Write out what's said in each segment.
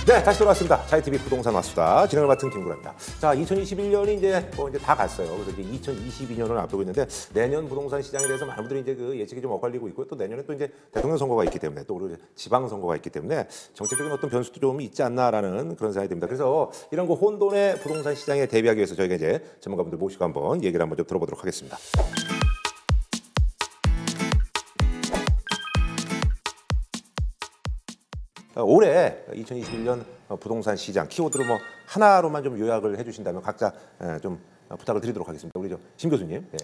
네, 다시 돌아왔습니다. 차이TV 부동산 와수다 진행을 맡은 김구라입니다. 자, 2021년이 이제 다 갔어요. 그래서 이제 2022년을 앞두고 있는데 내년 부동산 시장에 대해서 많은 분들이 이제 그 예측이 좀 엇갈리고 있고 또 내년에 또 이제 대통령 선거가 있기 때문에 또 우리 지방 선거가 있기 때문에 정책적인 어떤 변수도 좀 있지 않나라는 그런 생각이 듭니다. 그래서 이런 그 혼돈의 부동산 시장에 대비하기 위해서 저희가 이제 전문가분들 모시고 한번 얘기를 한번 좀 들어보도록 하겠습니다. 올해 2021년 부동산 시장 키워드로 뭐 하나로만 좀 요약을 해주신다면 각자 좀 부탁을 드리도록 하겠습니다. 우리 심 교수님. 네.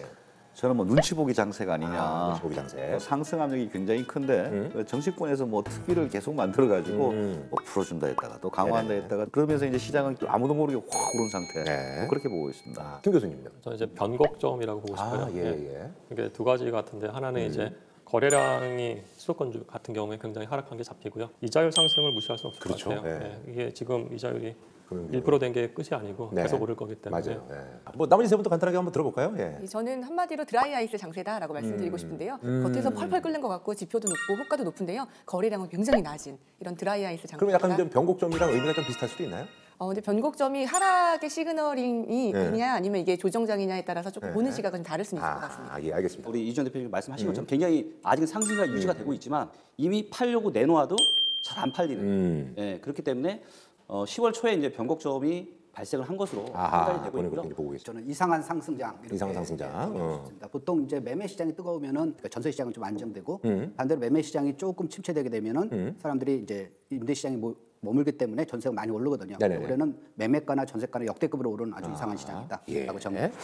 저는 뭐 눈치 보기 장세가 아니냐. 눈치 보기 장세. 상승 압력이 굉장히 큰데 정치권에서 뭐 특기를 계속 만들어 가지고 뭐 풀어준다 했다가 또 강화한다 했다가 그러면서 이제 시장은 또 아무도 모르게 확 오른 상태. 네. 뭐 그렇게 보고 있습니다. 김 교수님요. 저는 이제 변곡점이라고 보고 싶어요. 예. 이게 두 가지 같은데 하나는 이제 거래량이 수도권주 같은 경우에 굉장히 하락한 게 잡히고요. 이자율 상승을 무시할 수 없을 그렇죠. 것 같아요. 네. 이게 지금 이자율이 1% 된 게 끝이 아니고 네. 계속 오를 거기 때문에. 맞아요. 네. 뭐 나머지 세 분도 간단하게 한번 들어볼까요? 예. 저는 한마디로 드라이 아이스 장세다라고 말씀드리고 싶은데요. 겉에서 펄펄 끓는 것 같고 지표도 높고 호가도 높은데요. 거래량은 굉장히 낮은 이런 드라이 아이스 장세. 그럼 약간 좀 변곡점이랑 의미가 좀 비슷할 수도 있나요? 근데 변곡점이 하락의 시그널이냐 아니면 이게 조정장이냐에 따라서 조금 보는 시각은 좀 다를 수는 있을 것 같습니다. 예, 알겠습니다. 우리 이주연 대표님 말씀하신 것처럼 굉장히 아직은 상승세가 유지가 되고 있지만 이미 팔려고 내놓아도 잘 안 팔리는. 예, 그렇기 때문에 10월 초에 이제 변곡점이 발생을 한 것으로 판단이 되고 있고요. 보고 계시죠. 저는 이상한 상승장. 이상한 상승장. 보통 이제 매매 시장이 뜨거우면은 그러니까 전세 시장은 좀 안정되고 반대로 매매 시장이 조금 침체되게 되면은 사람들이 이제 임대 시장이 머물기 때문에 전세가 많이 오르거든요. 네네네. 올해는 매매가나 전세가는 역대급으로 오른 아주 이상한 시장이다라고 정리합니다.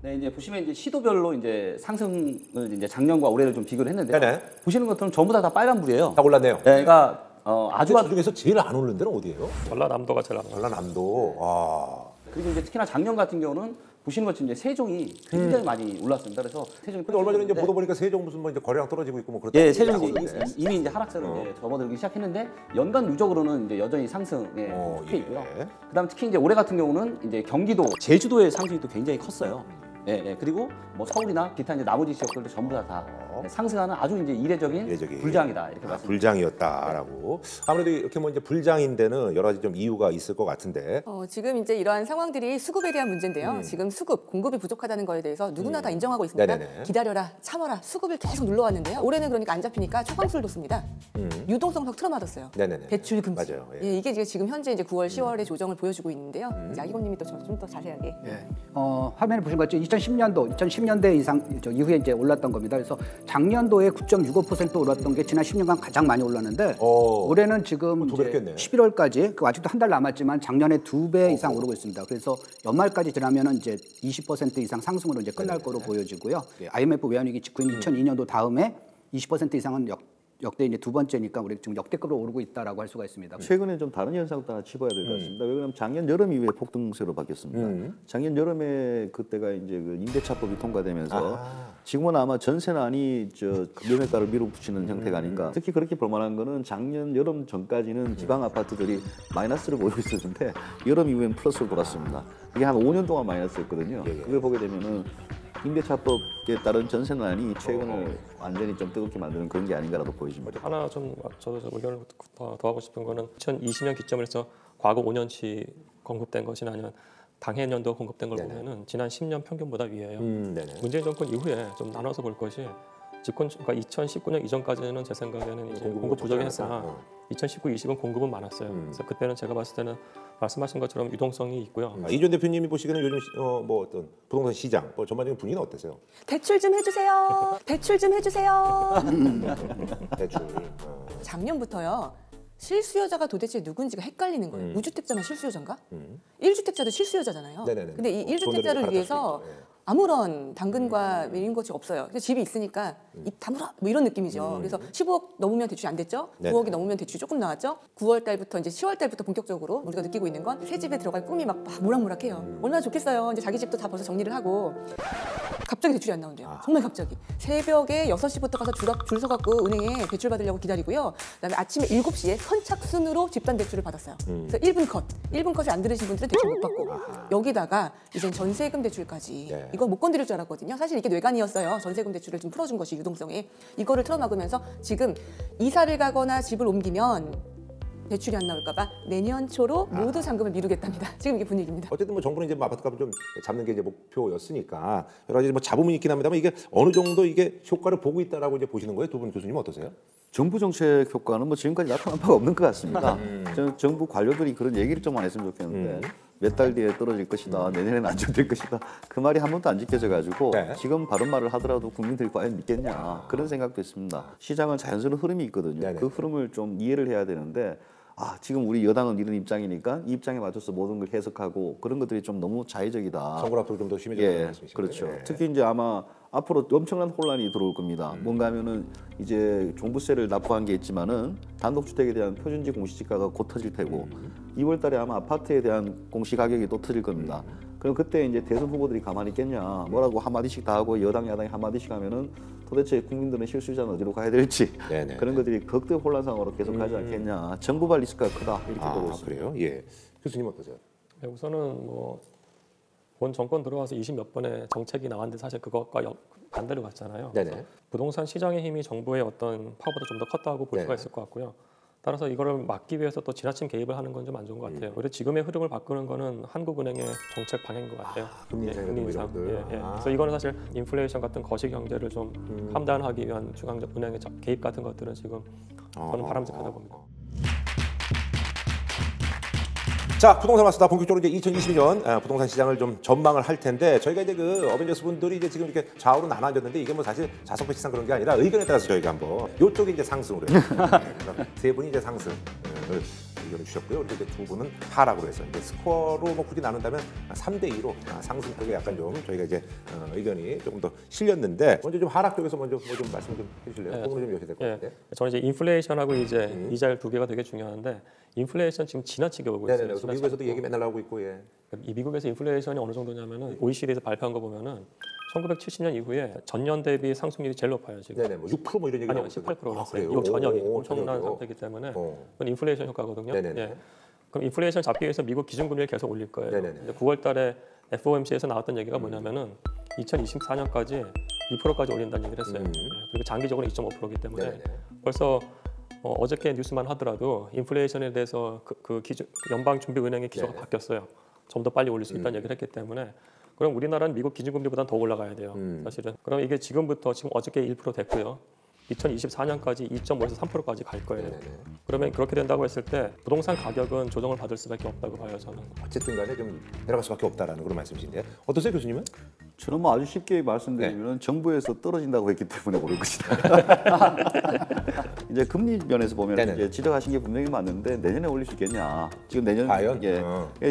네, 이제 보시면 이제 시도별로 이제 상승을 이제 작년과 올해를 좀 비교를 했는데 네네. 보시는 것처럼 전부 다 빨간불이에요. 다 올랐네요. 네, 그러니까 아주 그 중에서 제일 안 오르는 데는 어디예요? 전라남도가 제일 안 올랐어요. 전라남도. 그리고 이제 특히나 작년 같은 경우는 보시는 것처럼 이제 세종이 굉장히 많이 올랐습니다. 그래서 세종이 근데 얼마 전에 이제 보도 보니까 세종 무슨 뭐 이제 거래량 떨어지고 있고 뭐 그렇다. 예, 세종이 이미 이제 하락세로 이제 접어들기 시작했는데 연간 누적으로는 이제 여전히 상승에 속해 있고요. 그다음 특히 이제 올해 같은 경우는 이제 경기도, 제주도의 상승이 또 굉장히 컸어요. 예. 그리고 뭐 서울이나 기타 이제 나머지 지역들도 전부 다 상승하는 아주 이제 이례적인 불장이다 이렇게 말씀드립니다. 불장이었다라고. 아무래도 이렇게 뭐 이제 불장인 데는 여러 가지 좀 이유가 있을 것 같은데. 지금 이제 이러한 상황들이 수급에 대한 문제인데요. 지금 수급, 공급이 부족하다는 거에 대해서 누구나 다 인정하고 있습니다. 네네네. 기다려라, 참아라, 수급을 계속 눌러왔는데요. 올해는 그러니까 안 잡히니까 초강수를 뒀습니다. 유동성 확 틀어맞았어요. 네네네. 대출 금지. 맞아요. 예, 이게 지금 현재 이제 9월, 10월의 조정을 보여주고 있는데요. 이제 아기곰님이 또 좀 더 자세하게. 화면에 보신 것 같죠? 2010년대 이상 이후에 이제 올랐던 겁니다. 그래서 작년도에 9.65% 올랐던 게 지난 10년간 가장 많이 올랐는데 올해는 지금 이제 11월까지 아직도 한 달 남았지만 작년에 2배 이상 오르고 있습니다. 그래서 연말까지 지나면은 이제 20% 이상 상승으로 이제 끝날 거로 보여지고요. IMF 외환위기 직후인 2002년도 다음에 20% 이상은 역대 이제 두 번째니까 우리 지금 역대급으로 오르고 있다라고 할 수가 있습니다. 최근에 좀 다른 현상도 하나 짚어야 될 것 같습니다. 왜냐하면 작년 여름 이후에 폭등세로 바뀌었습니다. 작년 여름에 그때가 이제 그 임대차법이 통과되면서 지금은 아마 전세난이 매매가를 밀어붙이는 형태가 아닌가. 특히 그렇게 볼만한 거는 작년 여름 전까지는 지방 아파트들이 마이너스를 보이고 있었는데 여름 이후엔 플러스로 돌았습니다. 이게 한 5년 동안 마이너스였거든요. 그걸 보게 되면은 임대차법에 따른 전세난이 최근을 완전히 좀 뜨겁게 만드는 그런 게 아닌가라도 보여집니다. 하나 저도 의견을 더 하고 싶은 거는 2020년 기점으로 해서 과거 5년치 공급된 것이나 아니면 당해년도 공급된 걸 보면은 지난 10년 평균보다 위에요. 문재인 정권 이후에 좀 나눠서 볼 것이 그러니까 2019년 이전까지는 제 생각에는 이제 공급 부족이 했으나 2019, 20은 공급은 많았어요. 그래서 그때는 제가 봤을 때는 말씀하신 것처럼 유동성이 있고요. 이주연 대표님이 보시기에는 요즘 뭐 어떤 부동산 시장 전반적인 분위기는 어떠세요? 대출 좀 해주세요. 대출 좀 해주세요. 대출. 작년부터요. 실수요자가 도대체 누군지가 헷갈리는 거예요. 무주택자만 실수요자인가? 1주택자도 실수요자잖아요. 네네네. 근데 이 1주택자를 위해서 아무런 당근과 이런 것이 없어요. 그래서 집이 있으니까 입 다물어 뭐 이런 느낌이죠. 그래서 15억 넘으면 대출이 안 됐죠. 9억이 넘으면 대출이 조금 나왔죠. 9월 달부터 이제 10월 달부터 본격적으로 우리가 느끼고 있는 건 새 집에 들어갈 꿈이 막 모락모락해요. 얼마나 좋겠어요. 이제 자기 집도 다 벌써 정리를 하고 갑자기 대출이 안 나온대요. 정말 갑자기. 새벽에 6시부터 가서 줄 서갖고 은행에 대출 받으려고 기다리고요. 그다음에 아침에 7시에 선착순으로 집단 대출을 받았어요. 그래서 1분 컷. 1분 컷에 안 들으신 분들은 대출 못 받고 여기다가 이제 전세금 대출까지 이건 못 건드릴 줄 알았거든요. 사실 이게 뇌관이었어요. 전세금 대출을 좀 풀어준 것이 유동성에. 이거를 틀어막으면서 지금 이사를 가거나 집을 옮기면 대출이 안 나올까봐 내년 초로 모두 잔금을 미루겠답니다. 지금 이게 분위기입니다. 어쨌든 뭐 정부는 이제 뭐 아파트 값을 좀 잡는 게 이제 목표였으니까 여러 가지 뭐 잡음은 있긴 합니다만 이게 어느 정도 이게 효과를 보고 있다라고 이제 보시는 거예요? 두 분 교수님 어떠세요? 정부 정책 효과는 뭐 지금까지 나타난 바가 없는 것 같습니다. 저는 정부 관료들이 그런 얘기를 좀 안 했으면 좋겠는데 몇 달 뒤에 떨어질 것이다, 내년에는 안정될 것이다. 그 말이 한 번도 안 지켜져 가지고 지금 바른 말을 하더라도 국민들이 과연 믿겠냐 그런 생각도 있습니다. 시장은 자연스러운 흐름이 있거든요. 그 흐름을 좀 이해를 해야 되는데 지금 우리 여당은 이런 입장이니까 이 입장에 맞춰서 모든 걸 해석하고 그런 것들이 좀 너무 자의적이다. 선거 앞으로 좀 더 심해졌다는 말씀이시죠? 그렇죠. 특히 이제 아마 앞으로 엄청난 혼란이 들어올 겁니다. 뭔가 하면은 이제 종부세를 납부한 게 있지만은 단독주택에 대한 표준지 공시지가가 곧 터질 테고 2월 달에 아마 아파트에 대한 공시가격이 또 터질 겁니다. 그럼 그때 이제 대선 후보들이 가만히 있겠냐, 뭐라고 한마디씩 다 하고 여당, 야당이 한마디씩 하면은 도대체 국민들은 실수자는 어디로 가야 될지 그런 것들이 극대 혼란 상황으로 계속 가지 않겠냐. 정부발 리스크가 크다 이렇게 보고 있습니다. 그래요? 예. 교수님 어떠세요? 네, 우선은 뭐 본 정권 들어와서 20몇 번의 정책이 나왔는데 사실 그것과 반대로 갔잖아요. 그래서 부동산 시장의 힘이 정부의 어떤 파워보다 좀 더 컸다고 볼 수가 있을 것 같고요. 따라서 이거를 막기 위해서 또 지나친 개입을 하는 건 좀 안 좋은 것 같아요. 오히려 지금의 흐름을 바꾸는 거는 한국은행의 정책 방향인 것 같아요. 금리 인상. 그래서 이거는 사실 인플레이션 같은 거시 경제를 좀 함단하기 위한 중앙은행의 개입 같은 것들은 지금 저는 바람직하다고 봅니다. 자, 부동산 마스터 본격적으로 이제 2022년 부동산 시장을 좀 전망을 할 텐데 저희가 이제 그 어벤져스 분들이 이제 지금 이렇게 좌우로 나눠졌는데 이게 뭐 사실 자석 배치상 그런 게 아니라 의견에 따라서 저희가 한번 이쪽이 이제 상승으로 해요. 세 분이 이제 상승을 의견을 주셨고요. 그리고 이제 두 분은 하락으로 해서 이제 스코어로 뭐 굳이 나눈다면 3대2로 상승 쪽에 약간 좀 저희가 이제 의견이 조금 더 실렸는데 먼저 좀 하락 쪽에서 먼저 뭐 좀 말씀 좀 해주실래요? 그거는 좀 여쭤야 될 것 같아요. 저는 이제 인플레이션하고 이제 이자율 두 개가 되게 중요한데 인플레이션 지금 지나치게 오고 있어요. 그래서 미국에서도 얘기 맨날 나오고 있고 이 미국에서 인플레이션이 어느 정도냐면은 OECD에서 발표한 거 보면은 1970년 이후에 전년 대비 상승률이 제일 높아요 지금. 뭐 6% 뭐 이런 얘기 아니요, 18%였어요. 이거 전역이 엄청난 상태이기 때문에 그건 인플레이션 효과거든요. 그럼 인플레이션 잡기 위해서 미국 기준금리를 계속 올릴 거예요. 이제 9월달에 FOMC에서 나왔던 얘기가 뭐냐면은 2024년까지 2%까지 올린다는 얘기를 했어요. 그리고 장기적으로 2.5%이기 때문에 벌써 어저께 뉴스만 하더라도 인플레이션에 대해서 그 기준 연방준비은행의 기조가 바뀌었어요. 좀 더 빨리 올릴 수 있다는 얘기를 했기 때문에 그럼 우리나라는 미국 기준금리보다는 더 올라가야 돼요. 사실은. 그럼 이게 지금 어저께 1% 됐고요. 2024년까지 2.5에서 3%까지 갈 거예요. 그러면 그렇게 된다고 했을 때 부동산 가격은 조정을 받을 수밖에 없다고 봐요, 저는. 어쨌든 간에 좀 내려갈 수밖에 없다라는 그런 말씀이신데 어떠세요, 교수님은? 저는 뭐 아주 쉽게 말씀드리면 정부에서 떨어진다고 했기 때문에 오를 것이다. 이제 금리 면에서 보면 이제 지적하신 게 분명히 맞는데 내년에 올릴 수 있겠냐? 지금 내년 과연?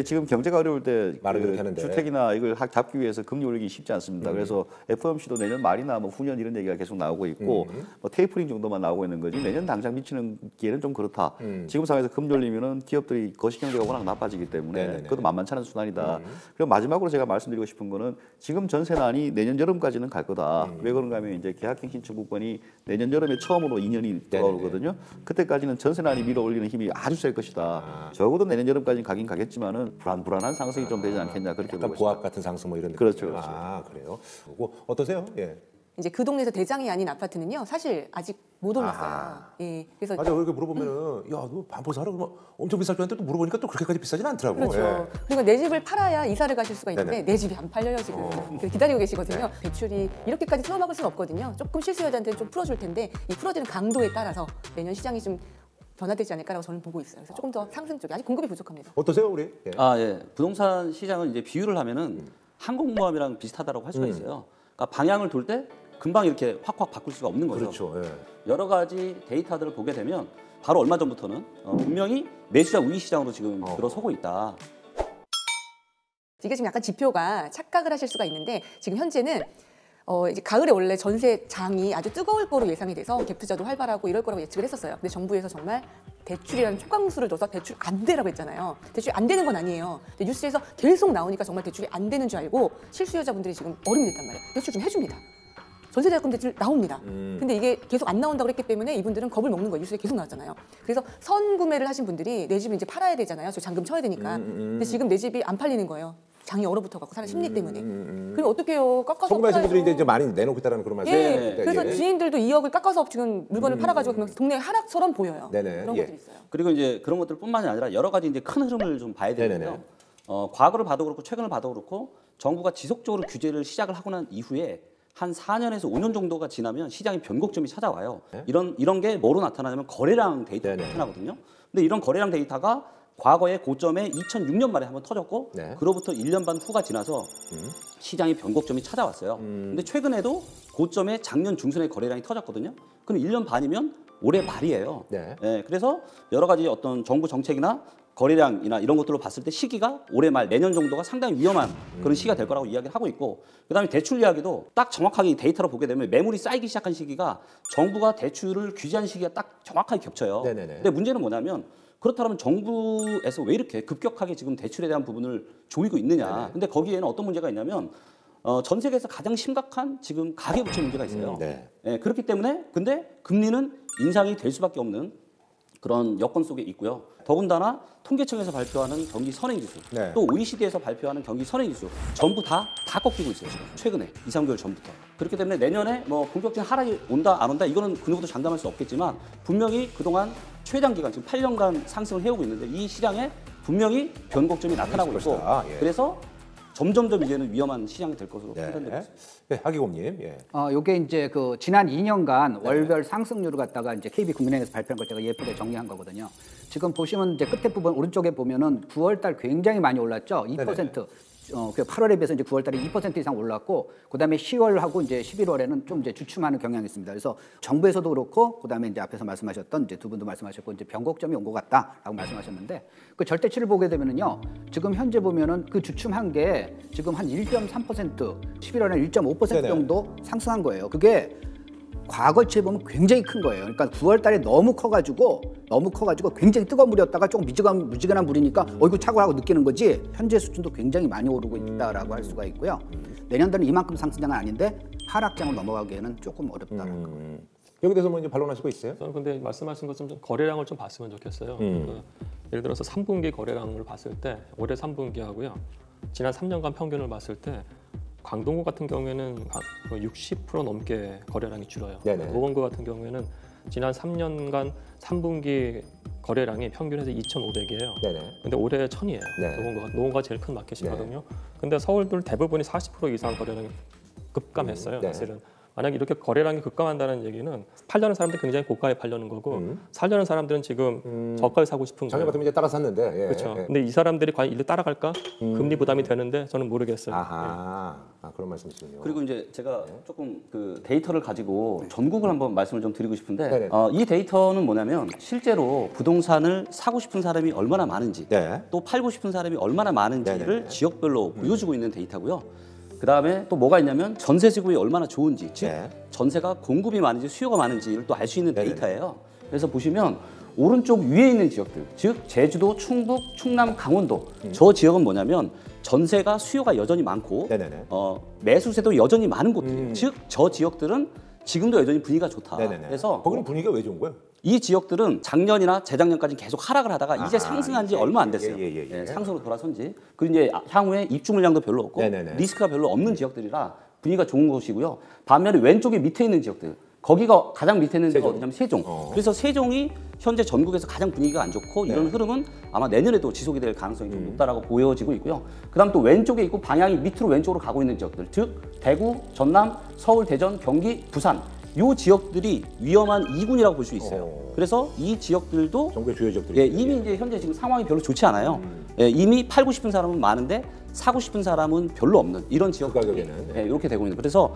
지금 경제가 어려울 때 그 주택이나 이걸 잡기 위해서 금리 올리기 쉽지 않습니다. 그래서 FOMC도 내년 말이나 뭐 후년 이런 얘기가 계속 나오고 있고 뭐 테이퍼링 정도만 나오고 있는 거지 내년 당장 미치는 기회는 좀 그렇다. 지금 상황에서 금리 올리면은 기업들이 거시 경제가 워낙 나빠지기 때문에 그것도 만만치 않은 순환이다. 그리고 마지막으로 제가 말씀드리고 싶은 거는 지금 전세난이 내년 여름까지는 갈 거다. 왜 그런가 하면 이제 계약갱신 청구권이 내년 여름에 처음으로 2년이 들어오거든요. 그때까지는 전세난이 밀어 올리는 힘이 아주 셀 것이다. 적어도 내년 여름까지는 가긴 가겠지만은 불안한 상승이 좀 되지 않겠냐 그렇게 보고 있습니다. 보합 같은 상승 뭐 이런 느낌. 그렇죠. 그래요. 어떠세요? 이제 그 동네에서 대장이 아닌 아파트는요, 사실 아직 못 올랐어요. 그래서 맞아. 이렇게 물어보면은 야, 너 반포 살아? 그러면 엄청 비쌀 줄 알았는데 또 물어보니까 또 그렇게까지 비싸진 않더라고. 그렇죠. 그리고 내 집을 팔아야 이사를 가실 수가 있는데 내 집이 안 팔려요 지금. 기다리고 계시거든요. 대출이 이렇게까지 틀어막을 수는 없거든요. 조금 실수요자한테는 좀 풀어줄 텐데 이 풀어지는 강도에 따라서 내년 시장이 좀 변화되지 않을까라고 저는 보고 있어요. 그래서 조금 더 상승 쪽에 아직 공급이 부족합니다. 어떠세요, 우리? 부동산 시장은 이제 비유를 하면은 항공모함이랑 비슷하다고 할 수가 있어요. 그러니까 방향을 돌 때 금방 이렇게 확확 바꿀 수가 없는 거죠. 그렇죠. 여러 가지 데이터들을 보게 되면 바로 얼마 전부터는 분명히 매수자 우위 시장으로 지금 들어서고 있다. 이게 지금 약간 지표가 착각을 하실 수가 있는데 지금 현재는 이제 가을에 원래 전세장이 아주 뜨거울 거로 예상이 돼서 갭 투자도 활발하고 이럴 거라고 예측을 했었어요. 근데 정부에서 정말 대출이라는 촉각수를 둬서 대출 안 되라고 했잖아요. 대출이 안 되는 건 아니에요. 근데 뉴스에서 계속 나오니까 정말 대출이 안 되는 줄 알고 실수요자분들이 지금 얼음이 됐단 말이에요. 대출 좀 해줍니다. 전세자금 대출 나옵니다. 근데 이게 계속 안 나온다고 했기 때문에 이분들은 겁을 먹는 거예요. 뉴스에 계속 나왔잖아요. 그래서 선구매를 하신 분들이 내 집을 이제 팔아야 되잖아요. 저 잔금 쳐야 되니까. 근데 지금 내 집이 안 팔리는 거예요. 장이 얼어붙어 갖고 사는 심리 때문에. 그럼 어떻게 해요? 깎아서 선구매하신 분들이 이제 많이 내놓고 있다는 그런 말씀. 예. 그래서 지인들도 2억을 깎아서 지금 물건을 팔아가지고 그냥 동네 하락처럼 보여요. 네네. 그런 것들이 있어요. 그리고 이제 그런 것들뿐만이 아니라 여러 가지 이제 큰 흐름을 좀 봐야 되는데요. 과거를 봐도 그렇고 최근을 봐도 그렇고 정부가 지속적으로 규제를 시작을 하고 난 이후에 한 4년에서 5년 정도가 지나면 시장에 변곡점이 찾아와요. 네? 이런 게 뭐로 나타나냐면 거래량 데이터로 나타나거든요. 근데 이런 거래량 데이터가 과거의 고점에 2006년 말에 한번 터졌고 네. 그로부터 1년 반 후가 지나서 시장의 변곡점이 찾아왔어요. 근데 최근에도 고점에 작년 중순에 거래량이 터졌거든요. 그럼 1년 반이면 올해 말이에요. 네. 예, 그래서 여러 가지 어떤 정부 정책이나 거래량이나 이런 것들로 봤을 때 시기가 올해 말 내년 정도가 상당히 위험한 그런 시기가 될 거라고 이야기를 하고 있고 그다음에 대출 이야기도 딱 정확하게 이 데이터로 보게 되면 매물이 쌓이기 시작한 시기가 정부가 대출을 규제한 시기가 딱 정확하게 겹쳐요. 네네네. 근데 문제는 뭐냐면 그렇다면 정부에서 왜 이렇게 급격하게 지금 대출에 대한 부분을 조이고 있느냐. 네네. 근데 거기에는 어떤 문제가 있냐면 전 세계에서 가장 심각한 지금 가계부채 문제가 있어요. 네. 예, 그렇기 때문에 근데 금리는 인상이 될 수밖에 없는 그런 여건 속에 있고요. 더군다나 통계청에서 발표하는 경기 선행지수, 네. 또 OECD에서 발표하는 경기 선행지수 전부 다 꺾이고 있어요. 지금 최근에 2, 3개월 전부터. 그렇기 때문에 내년에 뭐 본격적인 하락이 온다 안 온다 이거는 그 누구도 장담할 수 없겠지만 분명히 그동안 최단기간 지금 8년간 상승을 해오고 있는데 이 시장에 분명히 변곡점이 나타나고 있고 것이다. 예. 그래서 점점점 이제는 위험한 시장이 될 것으로 판단되고 네. 있습니다. 네, 하기곰님. 예. 요게 이제 그 지난 2년간 월별 상승률을 갖다가 이제 KB국민은행에서 발표한 걸 제가 예쁘게 정리한 거거든요. 지금 보시면 이제 끝에 부분 오른쪽에 보면은 9월달 굉장히 많이 올랐죠. 2%. 그 8월에 비해서 이제 9월달에 2% 이상 올랐고, 그다음에 10월하고 이제 11월에는 좀 이제 주춤하는 경향이 있습니다. 그래서 정부에서도 그렇고, 그다음에 이제 앞에서 말씀하셨던 이제 두 분도 말씀하셨고, 이제 변곡점이 온 것 같다라고 말씀하셨는데, 그 절대치를 보게 되면은요, 지금 현재 보면은 그 주춤한 게 지금 한 1.3%, 11월에 1.5% 네네. 정도 상승한 거예요. 그게 과거치에 보면 굉장히 큰 거예요. 그러니까 9월 달에 너무 커가지고 굉장히 뜨거운 물이었다가 조금 무지근한 물이니까 이거 차고라고 느끼는 거지 현재 수준도 굉장히 많이 오르고 있다라고 할 수가 있고요. 내년도는 이만큼 상승장은 아닌데 하락장을 넘어가기에는 조금 어렵다라는 겁니다. 여기 대해서 뭐 이제 반론하실 거 있어요? 저는 근데 말씀하신 것처럼 좀 거래량을 좀 봤으면 좋겠어요. 예를 들어서 3분기 거래량을 봤을 때 올해 3분기하고요. 지난 3년간 평균을 봤을 때 광동구 같은 경우에는 60% 넘게 거래량이 줄어요. 네네. 노원구 같은 경우에는 지난 3년간 3분기 거래량이 평균에서 2,500이에요. 네네. 근데 올해 1,000이에요. 네. 노원구가 제일 큰 마켓이거든요. 근데 서울들 대부분이 40% 이상 거래량이 급감했어요. 네. 사실은. 만약에 이렇게 거래량이 급감한다는 얘기는 팔려는 사람들이 굉장히 고가에 팔려는 거고 살려는 사람들은 지금 저가에 사고 싶은 작년 거예요. 같으면 이제 따라 샀는데. 예. 그렇죠. 예. 근데 이 사람들이 과연 일로 따라갈까? 금리 부담이 되는데 저는 모르겠어요. 아하. 아, 그런 말씀이시군요. 그리고 이제 제가 조금 그 데이터를 가지고 전국을 한번 말씀을 좀 드리고 싶은데 네네. 이 데이터는 뭐냐면 실제로 부동산을 사고 싶은 사람이 얼마나 많은지 네. 또 팔고 싶은 사람이 얼마나 많은지를 네네. 지역별로 보여주고 있는 데이터고요. 그 다음에 또 뭐가 있냐면 전세 지급이 얼마나 좋은지 즉 네. 전세가 공급이 많은지 수요가 많은지를 또 알 수 있는 네네네. 데이터예요. 그래서 보시면 오른쪽 위에 있는 지역들 즉 제주도, 충북, 충남, 강원도 저 지역은 뭐냐면 전세가 수요가 여전히 많고 네네네. 매수세도 여전히 많은 곳들이에요. 즉 저 지역들은 지금도 여전히 분위기가 좋다. 네네네. 그래서 거기는 분위기가 왜 좋은 거예요? 이 지역들은 작년이나 재작년까지 계속 하락을 하다가 이제 상승한 지 얼마 안 됐어요. 예. 상승으로 돌아선 지. 그리고 이제 향후에 입주 물량도 별로 없고 네네네. 리스크가 별로 없는 지역들이라 분위기가 좋은 곳이고요. 반면에 왼쪽에 밑에 있는 지역들 거기가 가장 밑에 있는 데가 어디냐면 세종. 그래서 세종이 현재 전국에서 가장 분위기가 안 좋고 이런 흐름은 아마 내년에도 지속이 될 가능성이 좀 높다라고 보여지고 있고요. 그다음 또 왼쪽에 있고 방향이 밑으로 왼쪽으로 가고 있는 지역들, 즉 대구, 전남, 서울, 대전, 경기, 부산 이 지역들이 위험한 2군이라고 볼 수 있어요. 그래서 이 지역들도 정부의 주요 지역들이. 예, 이미 이제 현재 지금 상황이 별로 좋지 않아요. 예, 이미 팔고 싶은 사람은 많은데 사고 싶은 사람은 별로 없는 이런 지역 가격에는 네, 이렇게 되고 있는. 그래서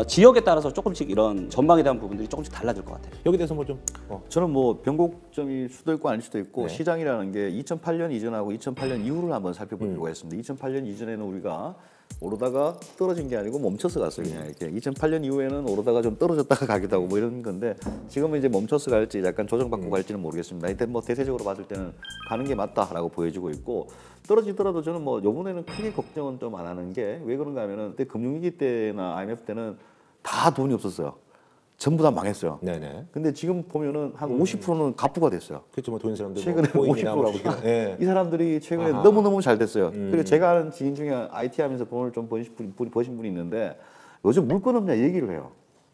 지역에 따라서 조금씩 이런 전망에 대한 부분들이 조금씩 달라질 것 같아요. 여기 대해서 뭐 좀 저는 뭐 변곡점일 수도 있고 아닐 수도 있고 시장이라는 게 2008년 이전하고 2008년 이후를 한번 살펴볼 필요가 있습니다. 2008년 이전에는 우리가 오르다가 떨어진 게 아니고 멈춰서 갔어요. 그냥 이렇게 2008년 이후에는 오르다가 좀 떨어졌다가 가기도 하고 뭐 이런 건데 지금은 이제 멈춰서 갈지 약간 조정받고 갈지는 모르겠습니다. 일단 뭐 대세적으로 봤을 때는 가는 게 맞다라고 보여지고 있고 떨어지더라도 저는 뭐 이번에는 크게 걱정은 좀 안 하는 게 왜 그런가 하면은 그때 금융위기 때나 IMF 때는 다 돈이 없었어요. 전부 다 망했어요. 네네. 근데 지금 보면은 한 50%는 갑부가 됐어요. 그렇죠. 뭐 돈 있는 사람들 최근에 뭐 코인이나 뭐 50%가 예. 이 사람들이 최근에 아하. 너무너무 잘 됐어요. 그리고 제가 아는 지인 중에 IT 하면서 돈을 좀 버신 분이 있는데 요즘 물건 없냐 얘기를 해요.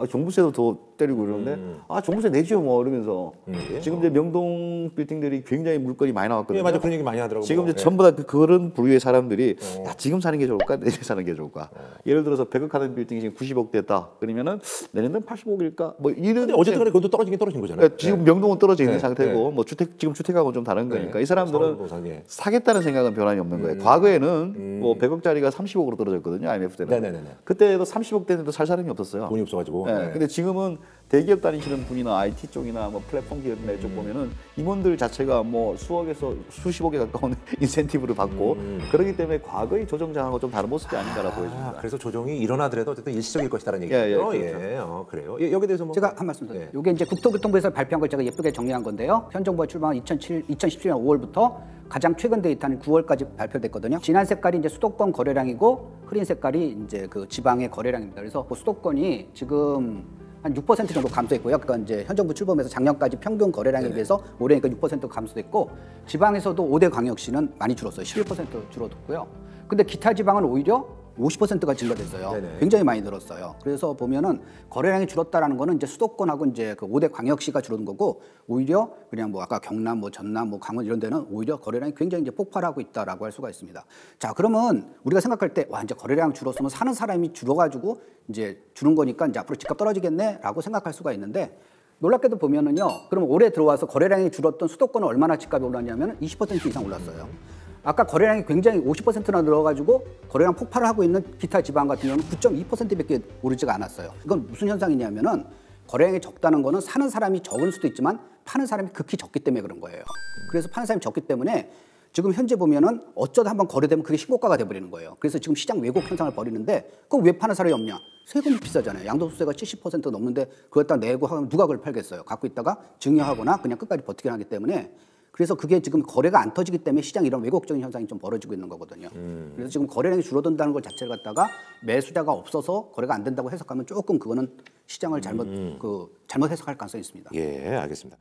종부세도 더 때리고 이러는데 종부세 내죠 뭐 이러면서 지금 이제 명동 빌딩들이 굉장히 물건이 많이 나왔거든요. 예, 맞아. 그런 얘기 많이 하더라고요. 지금 이제 예. 전부 다 그런 부류의 사람들이 야, 지금 사는 게 좋을까 내일 사는 게 좋을까. 예를 들어서 100억 하는 빌딩이 지금 90억 됐다. 그러면은 내년은 80억일까? 뭐 이런. 근데 어쨌든 간에 그것도 떨어지긴 떨어진 거잖아요. 지금 명동은 떨어져 있는 네. 상태고 네. 뭐 지금 주택하고는 좀 다른 거니까 이 사람들은 부동산, 사겠다는 생각은 변함이 없는 거예요. 과거에는 뭐 100억짜리가 30억으로 떨어졌거든요. IMF 때는. 네네네. 그때도 30억 때는도 살 사람이 없었어요. 돈이 없어가지고. 네. 네. 근데 지금은 대기업 다니시는 분이나 IT 쪽이나 뭐 플랫폼 기업이나 이쪽 보면은 임원들 자체가 뭐 수억에서 수십억에 가까운 인센티브를 받고 그렇기 때문에 과거의 조정장하고 좀 다른 모습이 아닌가라고 보여집니다. 그래서 조정이 일어나더라도 어쨌든 일시적일 것이다라는 예, 얘기죠. 그렇죠. 그래요. 여기 대해서 뭐 제가 한 말씀 드릴게요. 네. 이게 이제 국토교통부에서 발표한 걸 제가 예쁘게 정리한 건데요. 현 정부가 출범한 2017년 5월부터 가장 최근 데이터는 9월까지 발표됐거든요. 진한 색깔이 이제 수도권 거래량이고 흐린 색깔이 이제 그 지방의 거래량입니다. 그래서 그 수도권이 지금 한 6% 정도 감소했고요. 그러니까 이제 현 정부 출범해서 작년까지 평균 거래량에 비해서 올해니까 6% 감소됐고 지방에서도 5대 광역시는 많이 줄었어요. 11% 줄어들고요. 근데 기타 지방은 오히려 50%가 증가됐어요. 네네. 굉장히 많이 늘었어요. 그래서 보면은 거래량이 줄었다라는 거는 이제 수도권하고 이제 그 5대 광역시가 줄어든 거고 오히려 그냥 뭐 아까 경남, 뭐 전남, 뭐 강원 이런 데는 오히려 거래량이 굉장히 이제 폭발하고 있다라고 할 수가 있습니다. 자, 그러면 우리가 생각할 때 와, 이제 거래량 줄었으면 사는 사람이 줄어가지고 이제 주는 거니까 이제 앞으로 집값 떨어지겠네라고 생각할 수가 있는데 놀랍게도 보면은요. 그럼 올해 들어와서 거래량이 줄었던 수도권은 얼마나 집값이 올랐냐면 20% 이상 올랐어요. 아까 거래량이 굉장히 50%나 늘어가지고 거래량 폭발을 하고 있는 기타 지방 같은 경우는 9.2%밖에 오르지가 않았어요. 이건 무슨 현상이냐면은 거래량이 적다는 거는 사는 사람이 적을 수도 있지만 파는 사람이 극히 적기 때문에 그런 거예요. 그래서 파는 사람이 적기 때문에 지금 현재 보면은 어쩌다 한번 거래되면 그게 신고가가 돼버리는 거예요. 그래서 지금 시장 왜곡 현상을 벌이는데 그럼 왜 파는 사람이 없냐? 세금이 비싸잖아요. 양도소득세가 70% 넘는데 그걸 다 내고 하면 누가 그걸 팔겠어요? 갖고 있다가 증여하거나 그냥 끝까지 버티게 하기 때문에 그래서 그게 지금 거래가 안 터지기 때문에 시장 이런 왜곡적인 현상이 좀 벌어지고 있는 거거든요. 그래서 지금 거래량이 줄어든다는 걸 자체를 갖다가 매수자가 없어서 거래가 안 된다고 해석하면 조금 그거는 시장을 잘못 해석할 가능성이 있습니다. 예, 알겠습니다.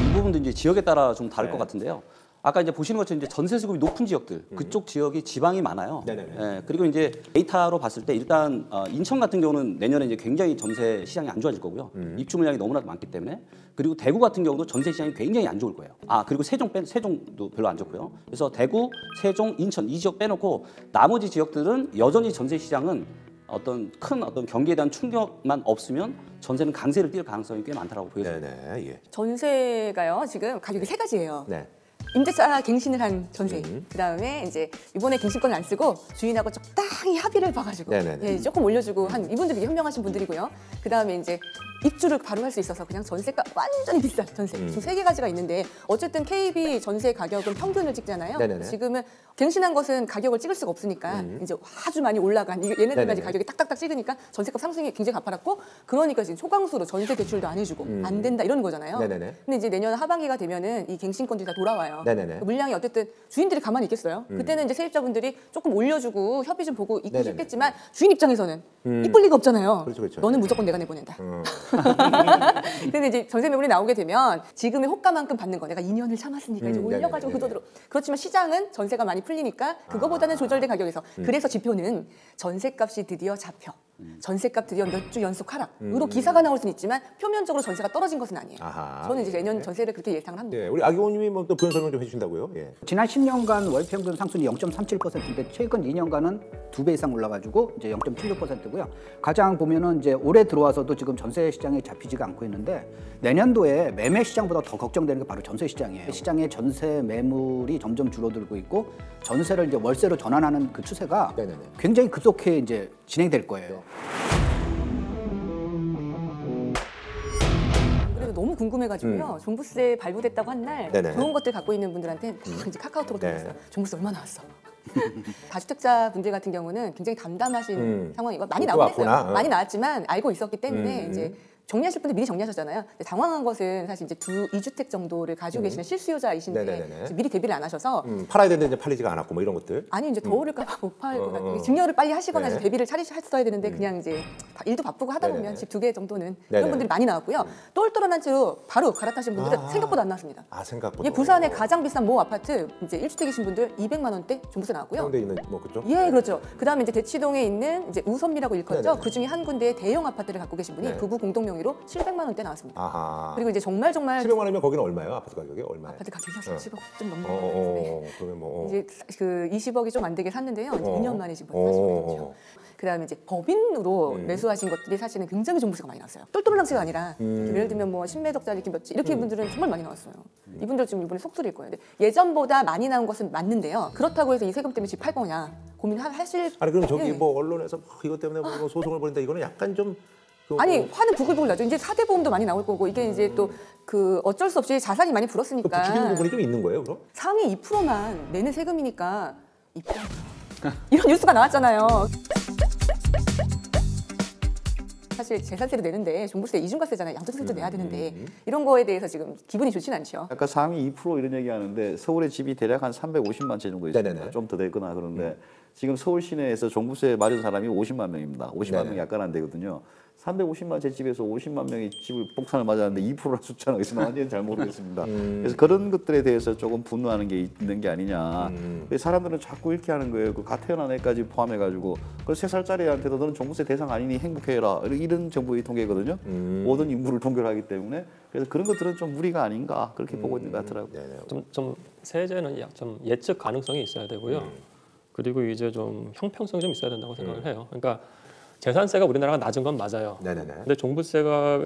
이 부분도 이제 지역에 따라 좀 다를 것 같은데요. 아까 이제 보시는 것처럼 이제 전세 수급이 높은 지역들, 그쪽 지역이 지방이 많아요. 예, 그리고 이제 데이터로 봤을 때 일단 인천 같은 경우는 내년에 이제 굉장히 전세 시장이 안 좋아질 거고요. 입주 물량이 너무나도 많기 때문에. 그리고 대구 같은 경우도 전세 시장이 굉장히 안 좋을 거예요. 그리고 세종도 별로 안 좋고요. 그래서 대구, 세종, 인천 이 지역 빼놓고 나머지 지역들은 여전히 전세 시장은 어떤 큰 경기에 대한 충격만 없으면 전세는 강세를 띌 가능성이 꽤 많다고 보여집니다. 네네. 예. 전세가요 지금 가격이 세 가지예요. 네. 임대차 갱신을 한 전세. 그다음에 이제 이번에 갱신권을 안 쓰고 주인하고 적당히 합의를 봐가지고 네네네. 예, 조금 올려주고 한 이분들이 현명하신 분들이고요. 그다음에 이제 입주를 바로 할 수 있어서 그냥 전세가 완전히 비싼 전세. 지금 세 개 가지가 있는데 어쨌든 KB 전세 가격은 평균을 찍잖아요. 네네네. 지금은 갱신한 것은 가격을 찍을 수가 없으니까 이제 아주 많이 올라간 얘네들까지 네네네. 가격이 딱딱딱 찍으니까 전세값 상승이 굉장히 가파랐고 그러니까 지금 초강수로 전세 대출도 안 해주고 안 된다 이런 거잖아요. 네네네. 근데 이제 내년 하반기가 되면은 이 갱신권들이 다 돌아와요. 네네네. 물량이 어쨌든 주인들이 가만히 있겠어요. 그때는 이제 세입자분들이 조금 올려주고 협의 좀 보고 있고 네네네. 싶겠지만 주인 입장에서는 이쁠 리가 없잖아요. 그렇죠, 그렇죠. 너는 무조건 내가 내보낸다. 근데 이제 전세 매물이 나오게 되면 지금의 호가만큼 받는 거 내가 2년을 참았으니까 이제 올려가지고 네네네. 그도대로 그렇지만 시장은 전세가 많이 풀리니까 그거보다는 조절된 가격에서 그래서 지표는 전세값이 드디어 잡혀. 전세값 드디어 몇 주 연속 하락으로 기사가 나올 수는 있지만 표면적으로 전세가 떨어진 것은 아니에요. 아하. 저는 이제 내년 전세를 그렇게 예상을 합니다. 네, 우리 아기호님이 뭐 또 부연 설명 좀 해주신다고요? 예. 지난 10년간 월 평균 상승이 0.37%인데 최근 2년간은 2배 이상 올라가지고 이제 0.76%고요. 가장 보면은 이제 올해 들어와서도 지금 전세 시장에 잡히지가 않고 있는데 내년도에 매매 시장보다 더 걱정되는 게 바로 전세 시장이에요. 시장의 전세 매물이 점점 줄어들고 있고 전세를 이제 월세로 전환하는 그 추세가 네네네. 굉장히 급속히 이제 진행될 거예요. 그래도 너무 궁금해가지고요. 종부세 발부됐다고 한 날 네네. 좋은 것들 갖고 있는 분들한테 다 이제 카카오톡으로 보냈어요. 종부세 얼마 나왔어? 다주택자 분들 같은 경우는 굉장히 담담하신 상황이고 많이 또 나오긴 했어요. 왔구나. 많이 나왔지만 알고 있었기 때문에 이제 정리하실 분들 미리 정리하셨잖아요. 근데 당황한 것은 사실 이제 2주택 정도를 가지고 계시는 실수요자이신데 네네네네. 이제 미리 대비를 안 하셔서 팔아야 되는데 이제 팔리지가 않았고 뭐 이런 것들. 아니 이제 더 오를까봐 못 팔고 증여를 빨리 하시거나 네. 이제 대비를 차리셨어야 되는데 그냥 이제 일도 바쁘고 하다 보면 네네네. 집 2개 정도는 네네. 이런 분들이 많이 나왔고요. 똘똘한 채로 바로 갈아타신 분들은 생각보다 안 나왔습니다. 아 생각보다. 예, 부산의 가장 비싼 모 아파트 이제 1주택이신 분들 200만 원대 종부세 나왔고요. 가운데 있는 뭐 그죠? 예, 그렇죠. 그다음에 이제 대치동에 있는 이제 우선미라고 일컫죠. 네네네. 그 중에 한 군데의 대형 아파트를 갖고 계신 분이 네. 부부 공동 명의로 700만 원대 나왔습니다. 아하. 그리고 이제 정말 700만 원이면 거기는 얼마예요? 아파트 가격이 얼마예요? 아파트 가격이 10억 좀 넘는 그러면 뭐. 이제 그 20억이 좀 안 되게 샀는데요. 이제 2년 만에 지금 어. 하시거든요. 그다음에 이제 법인으로 매수하신 것들이 사실은 굉장히 종부세가 많이 나왔어요. 똘똘한 낭치가 아니라 예를 들면 뭐 10매덕짜리 이렇게 몇지 이렇게 분들은 정말 많이 나왔어요. 이분들 지금 이번에 속출일 거예요. 근데 예전보다 많이 나온 것은 맞는데요. 그렇다고 해서 이 세금 때문에 집 팔 거냐 고민하실. 아니 그럼 저기 예. 뭐 언론에서 뭐 이것 때문에 뭐 소송을 벌인다 이거는 약간 좀. 아니 화는 부글부글 나죠. 이제 4대 보험도 많이 나올 거고 이게 이제 또 그 어쩔 수 없이 자산이 많이 부추기는 불었으니까 부분이 좀 있는 거예요, 그럼? 상위 2%만 내는 세금이니까 2% 이런 뉴스가 나왔잖아요. 사실 재산세도 내는데 종부세 이중과세잖아요. 양도세도 내야 되는데 이런 거에 대해서 지금 기분이 좋진 않죠. 아까 상위 2% 이런 얘기하는데 서울의 집이 대략 한 350만 채 정도 있습니다. 네네네. 좀 더 되거나 그런데 지금 서울 시내에서 종부세 맞은 사람이 50만 명입니다. 50만 네네. 명이 약간 안 되거든요. 350만 채 집에서 50만 명이 집을 폭탄을 맞았는데 2%라 숫자는 어디서 나왔는지는 잘 모르겠습니다. 그래서 그런 것들에 대해서 조금 분노하는 게 있는 게 아니냐. 사람들은 자꾸 이렇게 하는 거예요. 그 갓 태어난 애까지 포함해가지고 그 3살짜리한테도 너는 종부세 대상 아니니 행복해라. 이런 정부의 통계거든요. 모든 인물을 통계를 하기 때문에 그래서 그런 것들은 좀 무리가 아닌가 그렇게 보고 있는 것 같더라고요. 좀 세제는 좀 예측 가능성이 있어야 되고요. 그리고 이제 좀 형평성이 좀 있어야 된다고 생각을 해요. 그러니까 재산세가 우리나라가 낮은 건 맞아요. 네네네. 근데 종부세가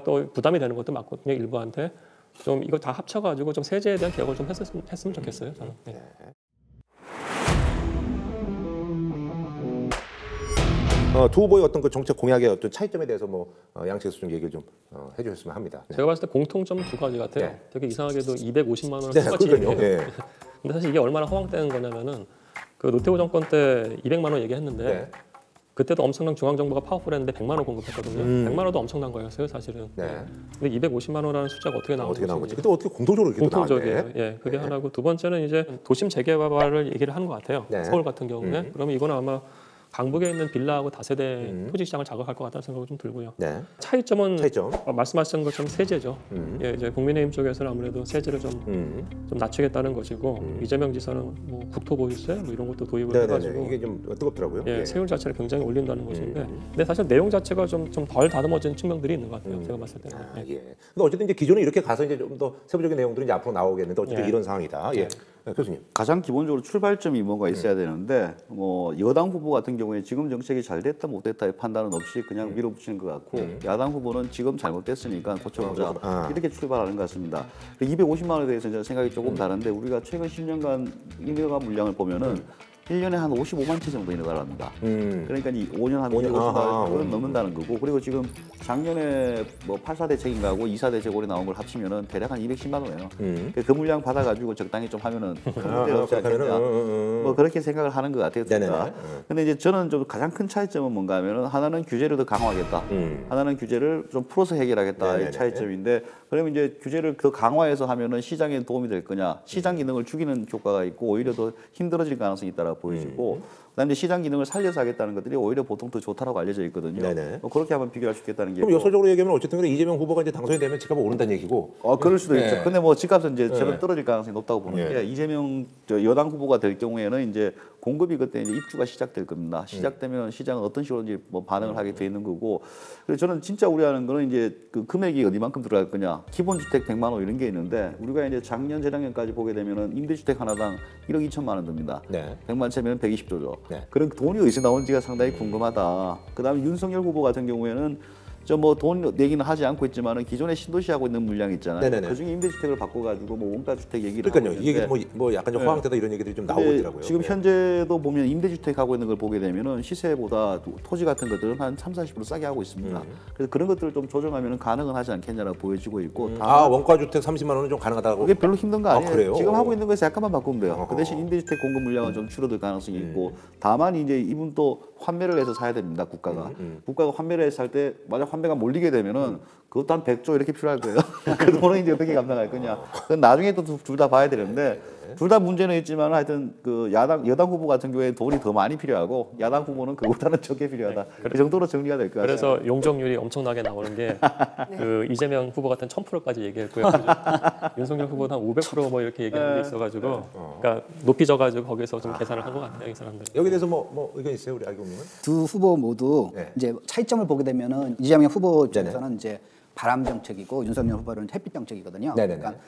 또 부담이 되는 것도 맞거든요. 일부한테 좀 이거 다 합쳐가지고 좀 세제에 대한 개혁을 좀 했으면 좋겠어요. 저는. 네. 두 후보의 어떤 그 정책 공약의 어떤 차이점에 대해서 뭐 양측에서 좀 얘기를 좀 해주셨으면 합니다. 네. 제가 봤을 때 공통점 두 가지 같아요. 네. 되게 이상하게도 250만 원을 네, 똑같이 그러니까요. 얘기해요. 네. 근데 사실 이게 얼마나 허황된 거냐면은 그 노태우 정권 때 200만 원 얘기했는데 네. 그때도 엄청난 중앙 정부가 파워풀했는데 100만 원 공급했거든요. 100만 원도 엄청난 거였어요, 사실은. 네. 근데 250만 원이라는 숫자가 어떻게 나온 어떻게 나온 것인지. 거지? 근데 어떻게 공통적으로 이렇게 또 공통적이에요. 나왔네? 예, 그게 하나고 두 번째는 이제 도심 재개발을 얘기를 하는 것 같아요. 네. 서울 같은 경우에. 그러면 이거는 아마 강북에 있는 빌라하고 다세대 토지 시장을 자극할 것 같다는 생각이 좀 들고요. 네. 차이점. 차이점. 것처럼 세제죠. 예, 이제 국민의힘 쪽에서는 아무래도 세제를 좀 낮추겠다는 것이고 이재명 지사는 뭐 국토보유세 뭐 이런 것도 도입을 네네네. 해가지고 이게 좀 뜨겁더라고요. 예, 세율 자체를 굉장히 올린다는 것인데, 근데 사실 내용 자체가 좀 덜 다듬어진 측면들이 있는 것 같아요. 제가 봤을 때는. 아, 예. 예. 근데 어쨌든 이제 기존에 이렇게 가서 이제 좀 더 세부적인 내용들은 이제 앞으로 나오겠는데 어쨌든 예. 이런 상황이다. 예. 네, 교수님. 가장 기본적으로 출발점이 뭔가 있어야 되는데 뭐 여당 후보 같은 경우에 지금 정책이 잘 됐다 못 됐다의 판단은 없이 그냥 밀어붙이는 것 같고 야당 후보는 지금 잘못됐으니까 고쳐보자 이렇게 출발하는 것 같습니다. 250만 원에 대해서 저는 생각이 조금 다른데 우리가 최근 10년간 인허가 물량을 보면은 1년에 한 55만 채 정도 인허가를 합니다. 그러니까 이 5년 한 250만 원은 넘는다는 거고 그리고 지금 작년에 뭐 8사 대책인가하고 2사 대책 올해 나온 걸 합치면은 대략 한 210만 원이에요. 그 물량 받아가지고 적당히 좀 하면은 문제가 없지 않겠냐. 뭐 그렇게 생각을 하는 것 같아요. 근데 이제 저는 좀 가장 큰 차이점은 뭔가 하면은 하나는 규제를 더 강화하겠다. 하나는 규제를 좀 풀어서 해결하겠다. 이 차이점인데 그러면 이제 규제를 더 강화해서 하면은 시장에 도움이 될 거냐. 시장 기능을 죽이는 효과가 있고 오히려 더 힘들어질 가능성이 있다라고 보여지고 그다음에 시장 기능을 살려서 하겠다는 것들이 오히려 보통 더 좋다라고 알려져 있거든요. 뭐 그렇게 한번 비교할 수 있겠다는 게. 그럼 요소적으로 얘기하면 어쨌든 간에 이재명 후보가 이제 당선이 되면 집값이 오른다는 얘기고. 그럴 수도 있죠. 근데 뭐 집값은 이제 저는 떨어질 가능성이 높다고 보는 게 이재명 여당 후보가 될 경우에는 이제 공급이 그때 이제 입주가 시작될 겁니다. 시작되면 시장은 어떤 식으로 이제 뭐 반응을 하게 돼 있는 거고. 그래서 저는 진짜 우려하는 거는 이제 그 금액이 어디만큼 들어갈 거냐. 기본주택 100만 원 이런 게 있는데 우리가 이제 작년 재작년까지 보게 되면은 임대주택 하나당 1억 2천만 원 듭니다. 네. 100만 채면 120조죠. 네. 그런 돈이 어디서 나온지가 상당히 궁금하다. 그다음에 윤석열 후보 같은 경우에는 저 뭐 돈 얘기는 하지 않고 있지만은 기존에 신도시 하고 있는 물량 있잖아요. 네네네. 그중에 임대주택을 바꿔가지고 뭐 원가 주택 얘기를 그러니까요. 하고 있는데 이게 뭐 약간 좀 허황되다 이런 얘기들이 좀 나오고 있더라고요. 지금 현재도 보면 임대주택 하고 있는 걸 보게 되면은 시세보다 토지 같은 것들은 한 30-40% 싸게 하고 있습니다. 그래서 그런 것들을 좀 조정하면 가능은 하지 않겠냐라고 보여지고 있고. 원가 주택 30만 원은 좀 가능하다고. 그게 별로 힘든 거 아니에요. 그래요? 지금 하고 있는 거에서 약간만 바꾸면 돼요. 그 대신 임대주택 공급 물량은 좀 줄어들 가능성이 있고. 다만 이제 이분 또 환매를 해서 사야 됩니다. 국가가. 국가가 환매를 해서 살 때 만약 환매가 몰리게 되면은 그것도 한 100조 이렇게 필요할 거예요. 그 돈은 이제 어떻게 감당할 거냐. 그건 나중에 또 둘 다 봐야 되는데 둘 다 문제는 있지만 하여튼 그 여당 후보 같은 경우에 돈이 더 많이 필요하고 야당 후보는 그보다는 적게 필요하다. 그 정도로 정리가 될 것 같아요. 그래서 용적률이 엄청나게 나오는 게 그 이재명 후보 같은 1000%까지 얘기했고요. 윤석열 후보는 한 500%뭐 이렇게 얘기하는 게 있어가지고 그러니까 높이져가지고 거기서 좀 계산을 한 것 같아요, 이 사람들. 여기 대해서 뭐 의견 있어요, 우리 알고님은? 두 후보 모두 이제 차이점을 보게 되면은 이재명 후보 쪽에서는 이제 바람 정책이고 윤석열 후보는 햇빛 정책이거든요. 네네네. 그러니까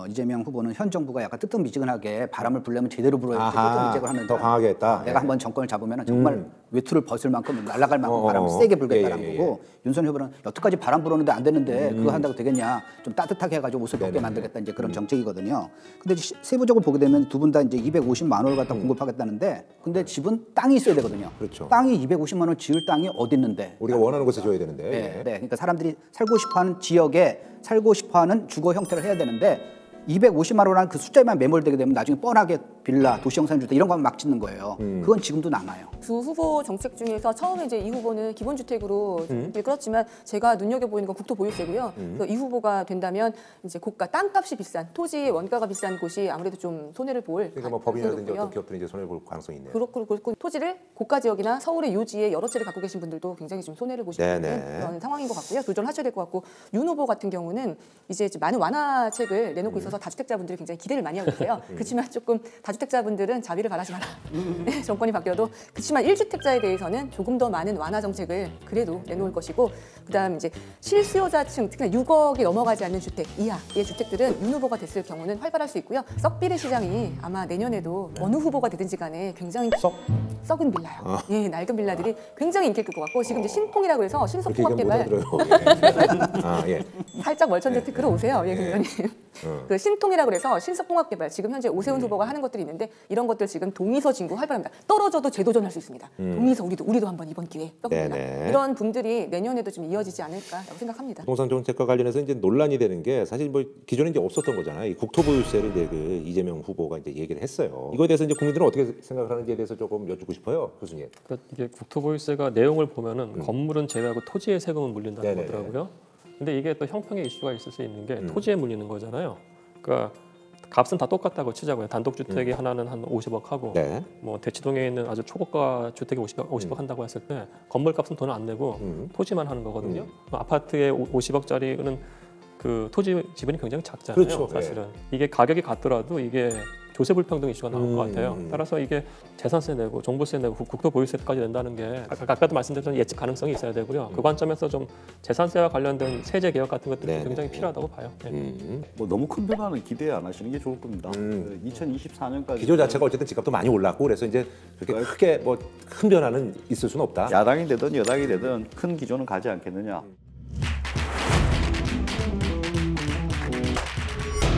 이재명 후보는 현 정부가 약간 뜨뜻미지근하게 바람을 불려면 제대로 불어야 뜨뜻미지근을 하면서 더 강하게 했다. 내가 한번 정권을 잡으면 정말 외투를 벗을 만큼 날아갈 만큼 바람을 세게 불겠다는 거고 윤석열 후보는 여태까지 바람 불었는데 안 되는데 그거 한다고 되겠냐 좀 따뜻하게 해가지고 옷을 벗게 만들겠다 이제 그런 정책이거든요. 근데 세부적으로 보게 되면 두 분 다 이제 250만 원을 갖다 공급하겠다는데 근데 집은 땅이 있어야 되거든요. 그렇죠. 땅이 250만 원 지을 땅이 어디 있는데 우리가 원하는 곳에 줘야 되는데. 네. 그러니까 사람들이 살고 싶어하는 지역에 살고 싶어하는 주거 형태를 해야 되는데 250만 원이라는 그 숫자에만 매몰되게 되면 나중에 뻔하게 빌라, 도시형상주택 이런 거만 막 짓는 거예요. 그건 지금도 남아요. 두 후보 정책 중에서 처음에 이제 이 후보는 기본주택으로 그렇지만 제가 눈여겨보이는 건 국토보유세고요. 이 후보가 된다면 이제 고가 땅값이 비싼 토지 원가가 비싼 곳이 아무래도 좀 손해를 볼. 그러니까 뭐 법인이라든지 어떤 기업들이 이제 손해를 볼 가능성이 있네요. 그렇고 토지를 고가 지역이나 서울의 요지에 여러 채를 갖고 계신 분들도 굉장히 좀 손해를 보시는 그런 상황인 것 같고요. 도전하셔야 될 것 같고 윤 후보 같은 경우는 이제 많은 완화책을 내놓고 있어서 다주택자분들이 굉장히 기대를 많이 하고 있어요. 그렇지만 조금 다주택자분들은 자비를 바라지 마라. 정권이 바뀌어도 그렇지만 1주택자에 대해서는 조금 더 많은 완화 정책을 그래도 내놓을 것이고 그다음 이제 실수요자층 특히나 6억이 넘어가지 않는 주택 이하의 주택들은 윤 후보가 됐을 경우는 활발할 수 있고요. 썩비례 시장이 아마 내년에도 어느 후보가 되든지 간에 굉장히 썩은 빌라요. 낡은 빌라들이 굉장히 인기를 끌 것 같고 지금 이제 신통이라고 해서 신속통합개발 살짝 멀천대트 끌어오세요. 김 그 신통이라고 해서 신속통합개발 지금 현재 오세훈 후보가 하는 것들이 있는데 이런 것들 지금 동의서 진구 활발합니다. 떨어져도 재도전할 수 있습니다. 동의서 우리도 한번 이번 기회에 떠봅니다. 이런 분들이 내년에도 좀 이어지지 않을까라고 생각합니다. 부동산 정책과 관련해서 이제 논란이 되는 게 사실 뭐 기존에 이제 없었던 거잖아요. 이 국토보유세를 이제 그 이재명 후보가 이제 얘기를 했어요. 이거에 대해서 이제 국민들은 어떻게 생각을 하는지에 대해서 조금 여쭙고 싶어요, 교수님. 그러니까 이게 국토보유세가 내용을 보면은 건물은 제외하고 토지의 세금은 물린다는 거더라고요. 근데 이게 또 형평의 이슈가 있을 수 있는 게 토지에 물리는 거잖아요. 그러니까 값은 다 똑같다고 치자고요. 단독주택이 하나는 한 50억 하고 뭐 대치동에 있는 아주 초고가 주택이 50억 한다고 했을 때 건물값은 돈을 안 내고 토지만 하는 거거든요. 아파트에 50억짜리는 그 토지 지분이 굉장히 작잖아요. 그렇죠. 사실은 이게 가격이 같더라도 이게 조세 불평등 이슈가 나올 것 같아요. 따라서 이게 재산세 내고 종부세 내고 국토보유세까지 낸다는 게 아까도 말씀드렸던 예측 가능성이 있어야 되고요. 그 관점에서 좀 재산세와 관련된 세제 개혁 같은 것들이 굉장히 필요하다고 봐요. 뭐 너무 큰 변화는 기대 안 하시는 게 좋을 겁니다. 2024년까지 기조 자체가 어쨌든 집값도 많이 올랐고 그래서 이제 그렇게 크게 뭐 큰 변화는 있을 수는 없다. 야당이 되든 여당이 되든 큰 기조는 가지 않겠느냐.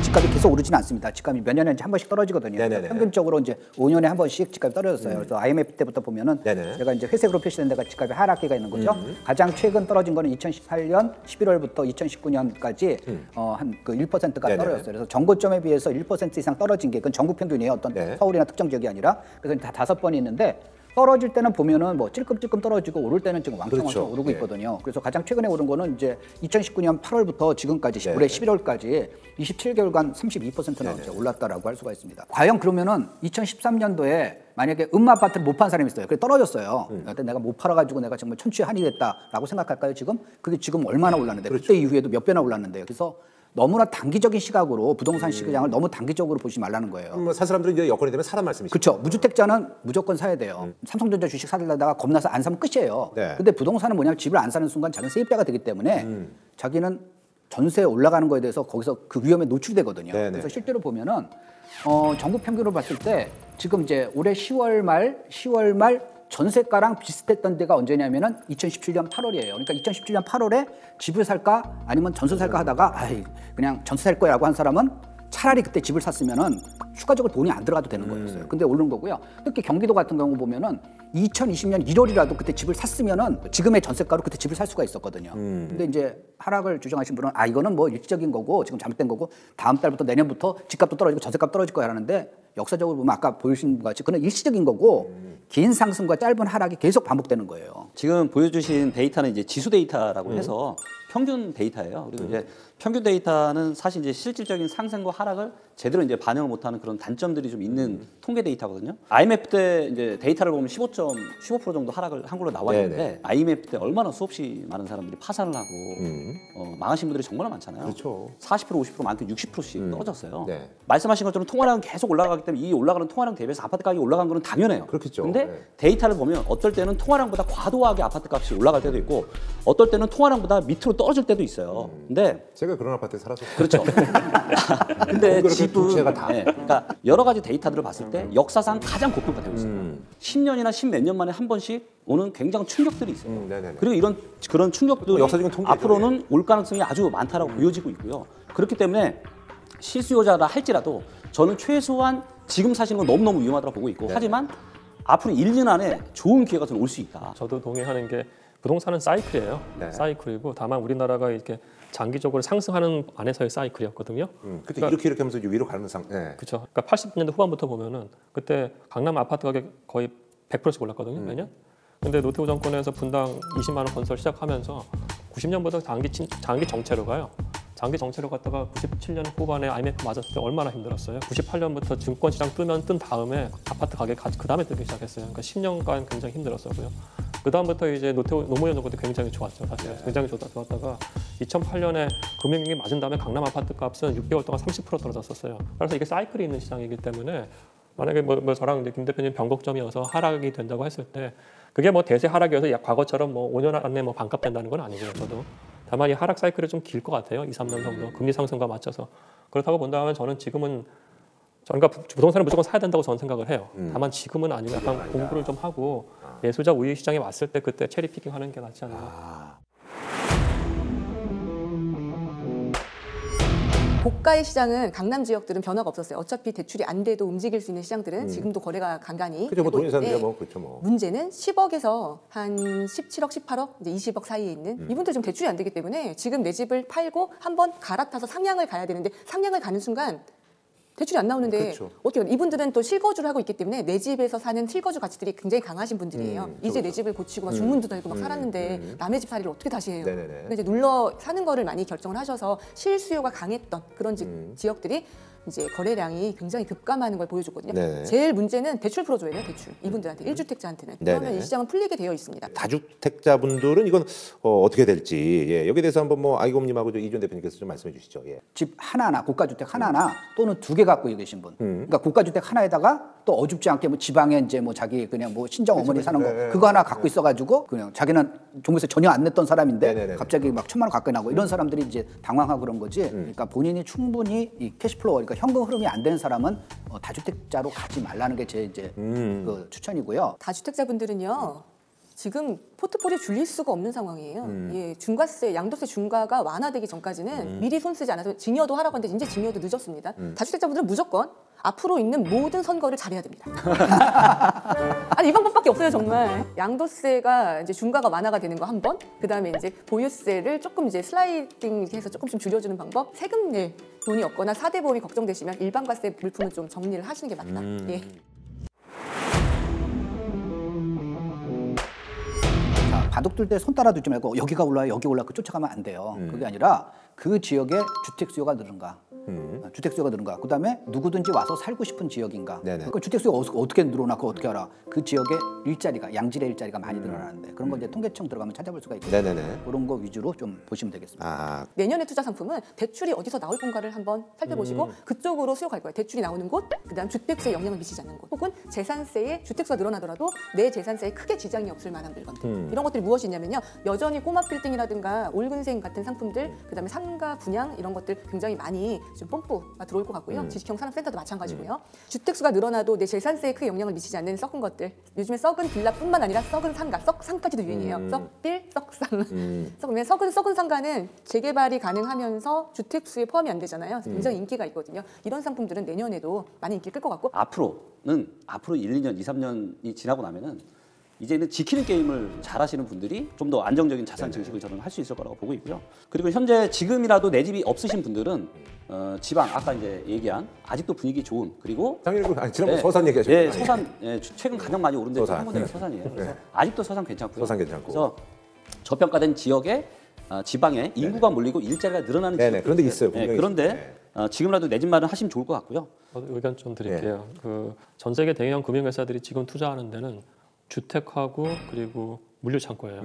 집값이 계속 오르지는 않습니다. 집값이 몇 년에 한 번씩 떨어지거든요. 그러니까 평균적으로 이제 5년에 한 번씩 집값이 떨어졌어요. 그래서 IMF 때부터 보면은 제가 이제 회색으로 표시된 데가 집값이 하락기가 있는 거죠. 가장 최근 떨어진 거는 2018년 11월부터 2019년까지 한 그 1%가 떨어졌어요. 그래서 전고점에 비해서 1% 이상 떨어진 게 그건 전국 평균이에요. 어떤 서울이나 특정 지역이 아니라. 그래서 다 5번이 있는데 떨어질 때는 보면은 뭐 찔끔찔끔 떨어지고 오를 때는 지금 왕창왕창 오르고 있거든요. 그래서 가장 최근에 오른 거는 이제 2019년 8월부터 지금까지 올해 11월까지 27개월간 32%나 올랐다라고 할 수가 있습니다. 과연 그러면은 2013년도에 만약에 아파트를 못 판 사람이 있어요. 그래 떨어졌어요. 그때 내가 못 팔아가지고 내가 정말 천추의 한이 됐다라고 생각할까요? 지금 그게 지금 얼마나 올랐는데 그때 이후에도 몇 배나 올랐는데요. 그래서 너무나 단기적인 시각으로 부동산 시장을 너무 단기적으로 보지 말라는 거예요. 살 사람들이 이제 여건이 되면 사란 말씀이시죠? 그렇죠. 무주택자는 무조건 사야 돼요. 삼성전자 주식 사려다가 겁나서 안 사면 끝이에요. 네. 근데 부동산은 뭐냐면 집을 안 사는 순간 자기는 세입자가 되기 때문에 자기는 전세 올라가는 거에 대해서 거기서 그 위험에 노출되거든요. 네네. 그래서 실제로 보면은 전국 평균으로 봤을 때 지금 이제 올해 10월 말 전세가랑 비슷했던 데가 언제냐면은 2017년 8월이에요. 그러니까 2017년 8월에 집을 살까 아니면 전세 살까 하다가 그냥 전세 살 거야라고 한 사람은 차라리 그때 집을 샀으면은 추가적으로 돈이 안 들어가도 되는 거였어요. 근데 오른 거고요. 특히 경기도 같은 경우 보면은 2020년 1월이라도 그때 집을 샀으면은 지금의 전세가로 그때 집을 살 수가 있었거든요. 근데 이제 하락을 주장하신 분은 이거는 뭐 일시적인 거고 지금 잘못된 거고 다음 달부터 내년부터 집값도 떨어지고 전세값 떨어질 거야 하는데 역사적으로 보면 아까 보여주신 것 같이 그건 일시적인 거고 긴 상승과 짧은 하락이 계속 반복되는 거예요. 지금 보여주신 데이터는 이제 지수 데이터라고 해서 평균 데이터예요. 그리고 이제 평균 데이터는 사실 이제 실질적인 상승과 하락을 제대로 이제 반영을 못하는 그런 단점들이 좀 있는 통계 데이터거든요. IMF 때 이제 데이터를 보면 15% 정도 하락을 한 걸로 나와 있는데 IMF 때 얼마나 수없이 많은 사람들이 파산을 하고 망하신 분들이 정말 많잖아요. 그렇죠. 40% 50% 많게는 60%씩 떨어졌어요. 네. 말씀하신 것처럼 통화량은 계속 올라가기 때문에 이 올라가는 통화량 대비해서 아파트 가격이 올라간 거는 당연해요. 그렇겠죠. 근데 네. 데이터를 보면 어떨 때는 통화량보다 과도하게 아파트 값이 올라갈 때도 있고 어떨 때는 통화량보다 밑으로 떨어질 때도 있어요. 근데 제가 그런 아파트에 살아서 그렇죠. 근데 집은 제가 다. 그러니까 여러 가지 데이터들을 봤을 때 역사상 가장 고평가되고 있어요. 10년이나 10 몇 년 만에 한 번씩 오는 굉장한 충격들이 있어요. 네네네. 그리고 그런 충격들이 역사적인 통계죠. 앞으로는 올 가능성이 아주 많다라고 보여지고 있고요. 그렇기 때문에 실수요자라 할지라도 저는 최소한 지금 사시는 건 너무너무 위험하다고 보고 있고 하지만 앞으로 1년 안에 좋은 기회가 좀 올 수 있다. 저도 동의하는 게 부동산은 사이클이에요. 네. 사이클이고 다만 우리나라가 이렇게 장기적으로 상승하는 안에서의 사이클이었거든요. 그때 이렇게 하면서 이제 위로 가는 네. 그렇죠. 그러니까 80년대 후반부터 보면은 그때 강남 아파트 가격 거의 100%씩 올랐거든요, 매년. 근데 노태우 정권에서 분당 20만 원 건설 시작하면서 90년부터 장기 정체로 가요. 장기 정체로 갔다가 97년 후반에 IMF 맞았을 때 얼마나 힘들었어요. 98년부터 증권시장 뜬 다음에 아파트 가격이 그 다음에 뜨기 시작했어요. 그러니까 10년간 굉장히 힘들었었고요. 그 다음부터 이제 노무현 정권 때 굉장히 좋았죠. 사실 굉장히 좋았다가 2008년에 금융위기 맞은 다음에 강남 아파트 값은 6개월 동안 30% 떨어졌었어요. 그래서 이게 사이클이 있는 시장이기 때문에 만약에 뭐 저랑 이제 김 대표님 변곡점이어서 하락이 된다고 했을 때 그게 뭐 대세 하락이어서 과거처럼 뭐 5년 안에 뭐 반값 된다는 건 아니고요. 저도 다만 이 하락 사이클이 좀 길 것 같아요. 2, 3년 정도 금리 상승과 맞춰서 그렇다고 본다면 저는 지금은 그러니까 부동산을 무조건 사야 된다고 저는 생각을 해요. 다만 지금은 아니고 약간 공부를 좀 하고 매수자 우위 시장에 왔을 때 그때 체리 피킹하는 게 낫지 않나. 고가의 시장은 강남 지역들은 변화가 없었어요. 어차피 대출이 안 돼도 움직일 수 있는 시장들은 지금도 거래가 간간히 그렇죠. 뭐 되고 돈이 사는데 있는데 뭐 그렇죠 뭐. 문제는 10억에서 한 17억, 18억, 이제 20억 사이에 있는 이분들 지금 대출이 안 되기 때문에 지금 내 집을 팔고 한번 갈아타서 상향을 가야 되는데 상향을 가는 순간 대출이 안 나오는데 그렇죠. 어떻게 이분들은 또 실거주를 하고 있기 때문에 내 집에서 사는 실거주 가치들이 굉장히 강하신 분들이에요. 이제 내 집을 고치고 막 주문도 달고 막 살았는데 남의 집 살이를 어떻게 다시 해요? 네네네. 그러니까 이제 눌러 사는 거를 많이 결정을 하셔서 실수요가 강했던 그런 지역들이 이제 거래량이 굉장히 급감하는 걸 보여줬거든요. 네네. 제일 문제는 대출 풀어줘야 돼요. 대출 이분들한테 1주택자한테는 그러면 네네. 이 시장은 풀리게 되어 있습니다. 다주택자분들은 이건 어떻게 될지 여기에 대해서 한번 뭐 아이곰님하고 이준 대표님께서 좀 말씀해 주시죠. 예. 집 하나나 고가주택 하나나 또는 두 개 갖고 계신 분. 그러니까 고가주택 하나에다가 또 어줍지 않게 뭐 지방에 이제 뭐 자기 그냥 뭐 친정 어머니 사는 거 그거 하나 갖고 있어가지고 그냥 자기는 종부세 전혀 안 냈던 사람인데 네네네. 갑자기 막 1,000만 원 가까이 나고 이런 사람들이 이제 당황하고 그런 거지. 그러니까 본인이 충분히 이 캐시플로우 그러니까 현금 흐름이 안 되는 사람은 다주택자로 가지 말라는 게 제 이제 그 추천이고요. 다주택자분들은요. 지금 포트폴리오 줄일 수가 없는 상황이에요. 예, 중과세, 양도세 중과가 완화되기 전까지는 미리 손 쓰지 않아서 증여도 하라고 하는데 이제 증여도 늦었습니다. 다주택자분들은 무조건 앞으로 있는 모든 선거를 잘해야 됩니다. 아니 이 방법밖에 없어요 정말. 양도세가 이제 중과가 완화가 되는 거 한 번, 그 다음에 이제 보유세를 조금 이제 슬라이딩해서 조금씩 줄여주는 방법, 세금 낼 돈이 없거나 4대 보험이 걱정되시면 일반과세 물품은 좀 정리를 하시는 게 맞다. 예. 바둑 둘 때 손 따라 두지 말고 여기가 올라요 여기 올라 그 쫓아가면 안 돼요. 그게 아니라 그 지역의 주택 수요가 늘은가 주택 수요가 늘은가. 그다음에 누구든지 와서 살고 싶은 지역인가. 네네. 그 주택 수요가 어떻게 늘어나? 그거 어떻게 알아? 그 지역에 일자리가 양질의 일자리가 많이 늘어나는데 그런 거 이제 통계청 들어가면 찾아볼 수가 있거든요. 네네네. 그런 거 위주로 좀 보시면 되겠습니다. 아, 내년의 투자 상품은 대출이 어디서 나올 건가를 한번 살펴보시고 그쪽으로 수요가 갈 거예요. 대출이 나오는 곳, 그다음 주택수에 영향을 미치지 않는 곳, 혹은 재산세에 주택수가 늘어나더라도 내 재산세에 크게 지장이 없을 만한 물건들. 이런 것들이 무엇이 있냐면요. 여전히 꼬마 빌딩이라든가 올근생 같은 상품들, 그다음에 상가 분양 이런 것들 굉장히 많이 좀 뽐뿌가 들어올 것 같고요. 지식형 산업센터도 마찬가지고요. 주택수가 늘어나도 내 재산세에 크게 영향을 미치지 않는 썩은 것들. 요즘에 썩은 빌라뿐만 아니라 썩은 상가, 썩상까지도 유행이에요. 썩빌, 썩상. 썩으면 썩은 상가는 재개발이 가능하면서 주택수에 포함이 안 되잖아요. 굉장히 인기가 있거든요. 이런 상품들은 내년에도 많이 인기를 끌 것 같고 앞으로 1, 2년, 2, 3년이 지나고 나면은 이제는 지키는 게임을 잘하시는 분들이 좀 더 안정적인 자산 증식을 저는 할 수 있을 거라고 보고 있고요. 그리고 현재 지금이라도 내 집이 없으신 분들은 지방 아까 이제 얘기한 아직도 분위기 좋은 그리고 당연히 지난번 서산 얘기하셨죠. 예, 서산 최근 가장 많이 오른 데가 서산. 한 군데가 서산이에요. 그래서 아직도 서산 괜찮고요. 서산 괜찮고. 그래서 저평가된 지역에 지방에 인구가 몰리고 일자리가 늘어나는 네네. 그런 데 있어요. 분명히 그런데 지금이라도 내 집 마련 하시면 좋을 것 같고요. 저도 의견 좀 드릴게요. 그 전 세계 대형 금융회사들이 지금 투자하는 데는 주택하고 그리고 물류 창고예요.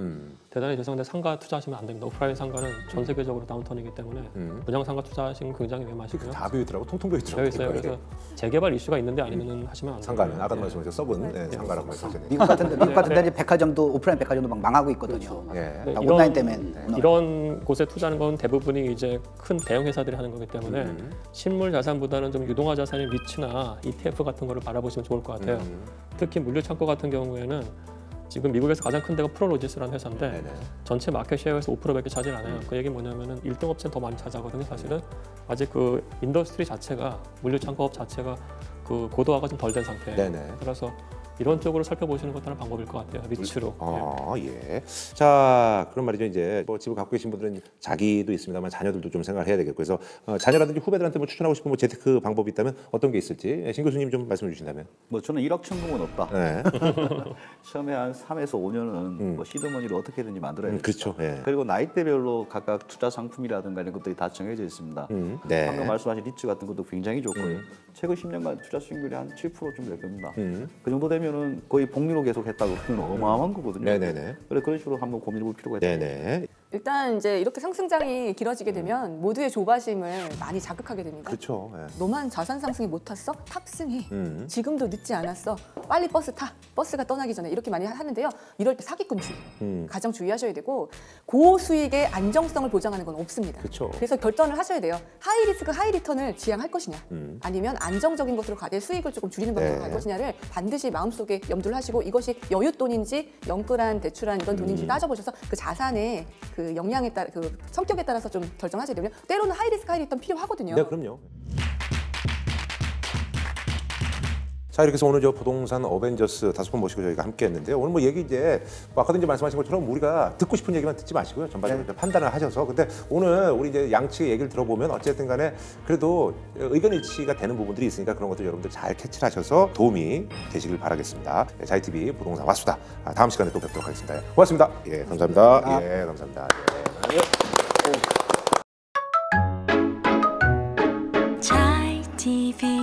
대단히 죄송한데 상가 투자하시면 안 됩니다. 오프라인 상가는 전 세계적으로 다운턴이기 때문에 분양 상가 투자하시면 굉장히 위험하시고요. 다 비어 있더라고. 통통 비어 있더라고. 되어 있어요. 그래서 재개발 이슈가 있는데 아니면 하시면 안 돼요. 상가는 아까 말씀하신 썩은 상가라고 말씀하셨는데. 미국 같은데 이제 백화점도 오프라인 백화점도 막 망하고 있거든요. 예. 네, 다 온라인 때문에. 이런 곳에 투자하는 건 대부분이 이제 큰 대형 회사들이 하는 거기 때문에 실물 자산보다는 좀 유동화 자산의 위치나 ETF 같은 거를 바라보시면 좋을 것 같아요. 특히 물류 창고 같은 경우에는 지금 미국에서 가장 큰 데가 프로로지스라는 회사인데 네네. 전체 마켓 쉐어에서 5%밖에 차지 안 해요. 그 얘기 뭐냐면은 1등 업체는 더 많이 차지하거든요. 사실은 아직 그 인더스트리 자체가 물류 창고업 자체가 그 고도화가 좀 덜 된 상태예요. 네네. 그래서 이런 쪽으로 살펴보시는 것도 하나 방법일 것 같아요. 위치로. 예. 자, 그런 말이죠. 이제 뭐 집을 갖고 계신 분들은 자기도 있습니다만 자녀들도 좀 생각을 해야 되겠고 그래서 자녀라든지 후배들한테 뭐 추천하고 싶은 뭐 재테크 방법이 있다면 어떤 게 있을지 신 교수님 좀 말씀해 주신다면. 뭐 저는 1억 천금은 없다. 네. 처음에 한 3에서 5년은 뭐 시드머니를 어떻게든지 만들어야 돼요. 그렇죠. 예. 그리고 나이대별로 각각 투자 상품이라든가 이런 것들이 다 정해져 있습니다. 네. 방금 말씀하신 리츠 같은 것도 굉장히 좋고요. 최근 10년간 투자 수익률이 한 7%좀 될 겁니다. 그 정도 되면은 거의 복리로 계속 했다고 그러면 어마어마한 거거든요. 네네네. 그래 그런 식으로 한번 고민해 볼 필요가 있다. 네네. 일단 이제 이렇게 상승장이 길어지게 되면 모두의 조바심을 많이 자극하게 됩니다. 그렇죠. 예. 너만 자산 상승이 못 탔어? 탑승해. 지금도 늦지 않았어. 빨리 버스 타. 버스가 떠나기 전에 이렇게 많이 하는데요. 이럴 때 사기꾼 주의. 가장 주의하셔야 되고 고수익의 안정성을 보장하는 건 없습니다. 그쵸. 그래서 결정을 하셔야 돼요. 하이 리스크 하이 리턴을 지향할 것이냐 아니면 안정적인 것으로 가되 수익을 조금 줄이는 방향으로 갈 것이냐를 반드시 마음속에 염두를 하시고 이것이 여윳돈인지 영끌한 대출한 이런 돈인지 따져보셔서 그 자산의 그 역량에 따라 그 성격에 따라서 좀 결정하셔야 되고요. 때로는 하이 리스크 하이 리턴 필요하거든요. 네, 그럼요. 자, 이렇게 해서 오늘 저 부동산 어벤져스 5분 모시고 저희가 함께 했는데요. 오늘 뭐 얘기 이제 뭐 아까도 이제 말씀하신 것처럼 우리가 듣고 싶은 얘기만 듣지 마시고요. 전반적으로 판단을 하셔서. 근데 오늘 우리 이제 양측의 얘기를 들어보면 어쨌든 간에 그래도 의견 일치가 되는 부분들이 있으니까 그런 것들 여러분들 잘 캐치를 하셔서 도움이 되시길 바라겠습니다. 네, 자이TV 부동산 와수다. 다음 시간에 또 뵙도록 하겠습니다. 고맙습니다. 예, 감사합니다. 예, 감사합니다. 예. 자이TV